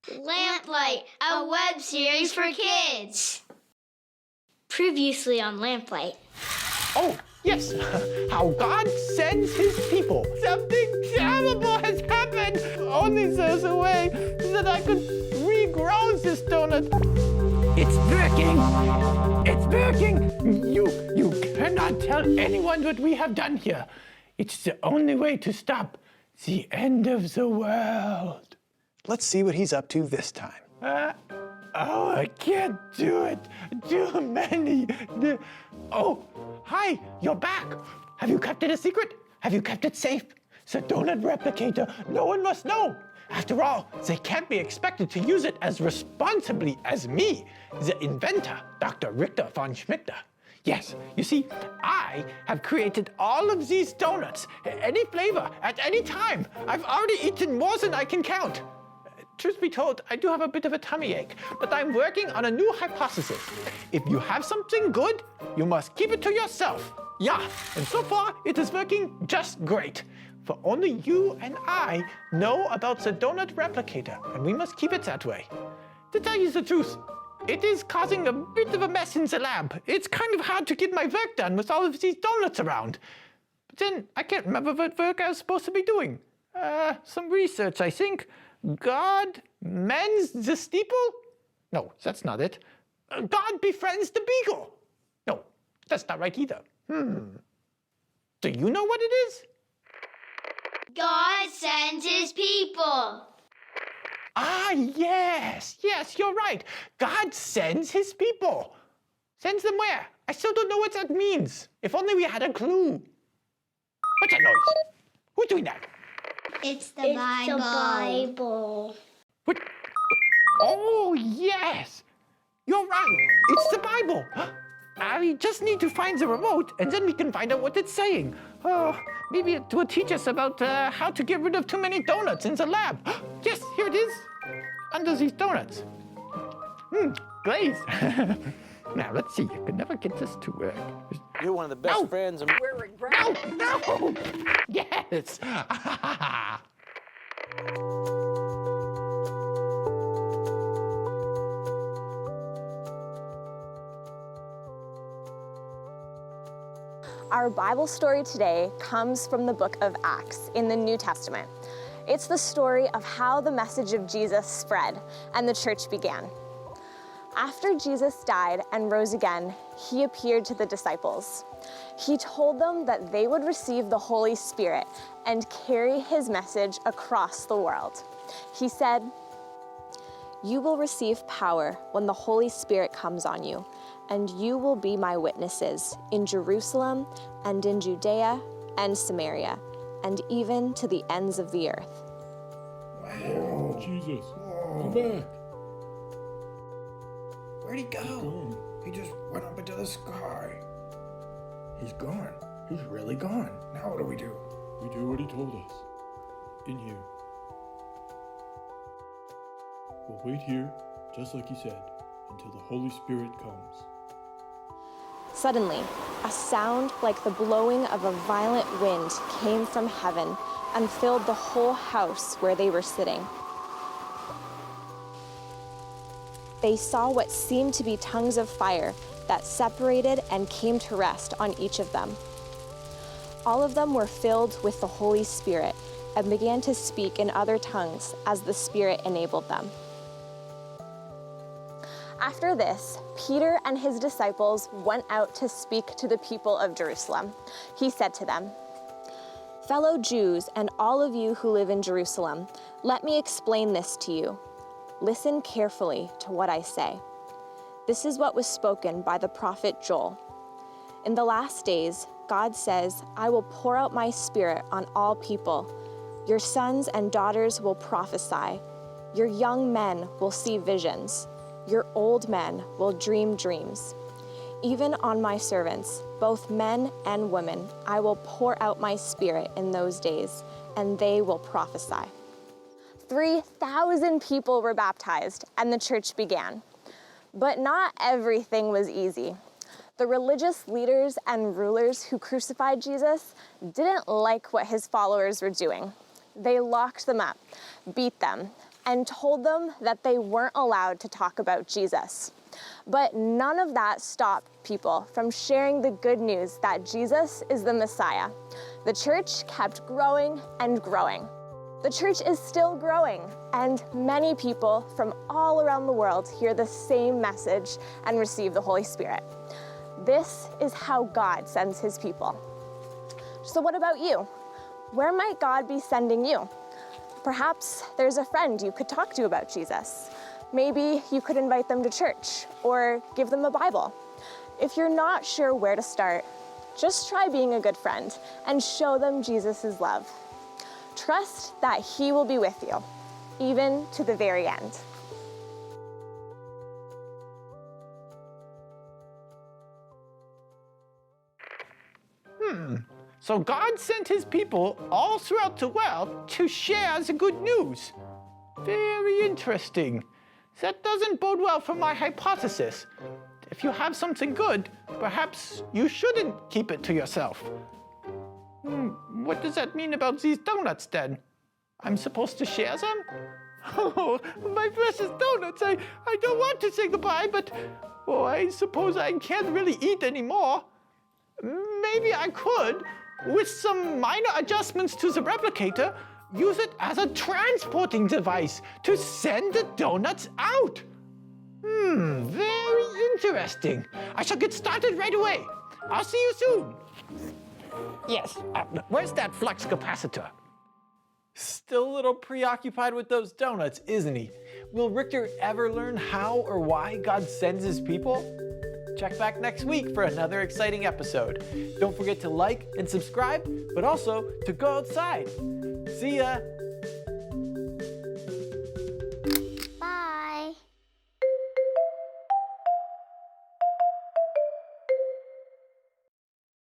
LampLight, a web series for kids. Previously on LampLight. Oh, yes, how God sends his people. Something terrible has happened. Only there's a way that I could regrow this donut. It's working. It's working. You cannot tell anyone what we have done here. It's the only way to stop the end of the world. Let's see what he's up to this time. I can't do it. Too many. Oh, hi, you're back. Have you kept it a secret? Have you kept it safe? The donut replicator, no one must know. After all, they can't be expected to use it as responsibly as me, the inventor, Dr. Richtor von Schmichter. Yes, you see, I have created all of these donuts, any flavor, at any time. I've already eaten more than I can count. Truth be told, I do have a bit of a tummy ache, but I'm working on a new hypothesis. If you have something good, you must keep it to yourself. Yeah, and so far it is working just great. For only you and I know about the donut replicator, and we must keep it that way. To tell you the truth, it is causing a bit of a mess in the lab. It's kind of hard to get my work done with all of these donuts around. But then I can't remember what work I was supposed to be doing. Some research, I think. God mends the steeple? No, that's not it. God befriends the beagle? No, that's not right either. Do you know what it is? God sends his people. Ah, yes, you're right. God sends his people. Sends them where? I still don't know what that means. If only we had a clue. What's that noise? Who's doing that? It's the Bible. What? Oh, yes. You're right. It's the Bible. I just need to find the remote, and then we can find out what it's saying. Oh, maybe it will teach us about how to get rid of too many donuts in the lab. Yes, here it is. Under these donuts. Glaze. Now, let's see. You can never get this to work. You're one of the best friends. No! Yes! Our Bible story today comes from the book of Acts in the New Testament. It's the story of how the message of Jesus spread and the church began. After Jesus died and rose again, he appeared to the disciples. He told them that they would receive the Holy Spirit and carry his message across the world. He said, "You will receive power when the Holy Spirit comes on you, and you will be my witnesses in Jerusalem and in Judea and Samaria, and even to the ends of the earth." Wow. Jesus, come back. Where'd he go? He just went up into the sky. He's gone. He's really gone. Now what do? We do what he told us. In here. We'll wait here, just like he said, until the Holy Spirit comes. Suddenly, a sound like the blowing of a violent wind came from heaven and filled the whole house where they were sitting. They saw what seemed to be tongues of fire that separated and came to rest on each of them. All of them were filled with the Holy Spirit and began to speak in other tongues as the Spirit enabled them. After this, Peter and his disciples went out to speak to the people of Jerusalem. He said to them, "Fellow Jews and all of you who live in Jerusalem, let me explain this to you. Listen carefully to what I say. This is what was spoken by the prophet Joel. In the last days, God says, I will pour out my spirit on all people. Your sons and daughters will prophesy. Your young men will see visions. Your old men will dream dreams. Even on my servants, both men and women, I will pour out my spirit in those days, and they will prophesy." 3,000 people were baptized, and the church began. But not everything was easy. The religious leaders and rulers who crucified Jesus didn't like what his followers were doing. They locked them up, beat them, and told them that they weren't allowed to talk about Jesus. But none of that stopped people from sharing the good news that Jesus is the Messiah. The church kept growing and growing. The church is still growing, and many people from all around the world hear the same message and receive the Holy Spirit. This is how God sends his people. So what about you? Where might God be sending you? Perhaps there's a friend you could talk to about Jesus. Maybe you could invite them to church or give them a Bible. If you're not sure where to start, just try being a good friend and show them Jesus' love. Trust that he will be with you, even to the very end. So God sent his people all throughout the world to share the good news. Very interesting. That doesn't bode well for my hypothesis. If you have something good, perhaps you shouldn't keep it to yourself. What does that mean about these donuts then? I'm supposed to share them? Oh, my precious donuts. I don't want to say goodbye, but I suppose I can't really eat anymore. Maybe I could, with some minor adjustments to the replicator, use it as a transporting device to send the donuts out. Very interesting. I shall get started right away. I'll see you soon. Yes, where's that flux capacitor? Still a little preoccupied with those donuts, isn't he? Will Richtor ever learn how or why God sends his people? Check back next week for another exciting episode. Don't forget to like and subscribe, but also to go outside. See ya!